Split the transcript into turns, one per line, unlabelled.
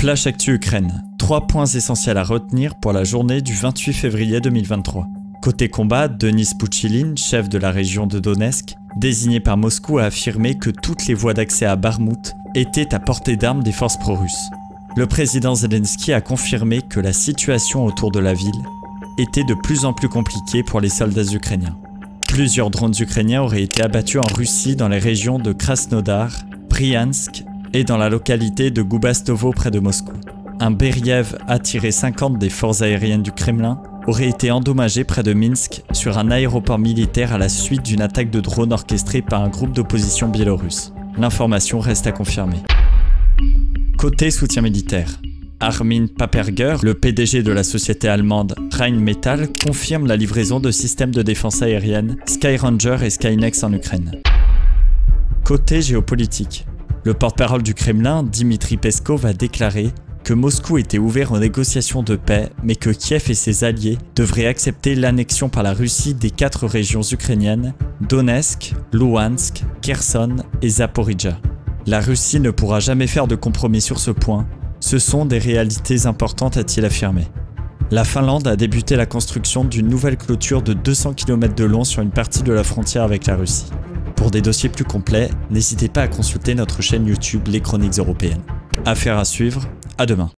Flash Actu Ukraine. 3 points essentiels à retenir pour la journée du 28 février 2023. Côté combat, Denis Pouchilin, chef de la région de Donetsk, désigné par Moscou, a affirmé que toutes les voies d'accès à Bakhmout étaient à portée d'armes des forces pro-russes. Le président Zelensky a confirmé que la situation autour de la ville était de plus en plus compliquée pour les soldats ukrainiens. Plusieurs drones ukrainiens auraient été abattus en Russie dans les régions de Krasnodar, Bryansk et dans la localité de Gubastovo près de Moscou. Un Beriev A-50 des forces aériennes du Kremlin aurait été endommagé près de Minsk sur un aéroport militaire à la suite d'une attaque de drone orchestrée par un groupe d'opposition biélorusse. L'information reste à confirmer. Côté soutien militaire, Armin Paperger, le PDG de la société allemande Rheinmetall, confirme la livraison de systèmes de défense aérienne Skyranger et Skynex en Ukraine. Côté géopolitique, le porte-parole du Kremlin, Dmitri Peskov, a déclaré que Moscou était ouvert aux négociations de paix, mais que Kiev et ses alliés devraient accepter l'annexion par la Russie des 4 régions ukrainiennes, Donetsk, Louhansk, Kherson et Zaporijia. La Russie ne pourra jamais faire de compromis sur ce point, ce sont des réalités importantes, a-t-il affirmé. La Finlande a débuté la construction d'une nouvelle clôture de 200 km de long sur une partie de la frontière avec la Russie. Pour des dossiers plus complets, n'hésitez pas à consulter notre chaîne YouTube Les Chroniques Européennes. Affaire à suivre, à demain.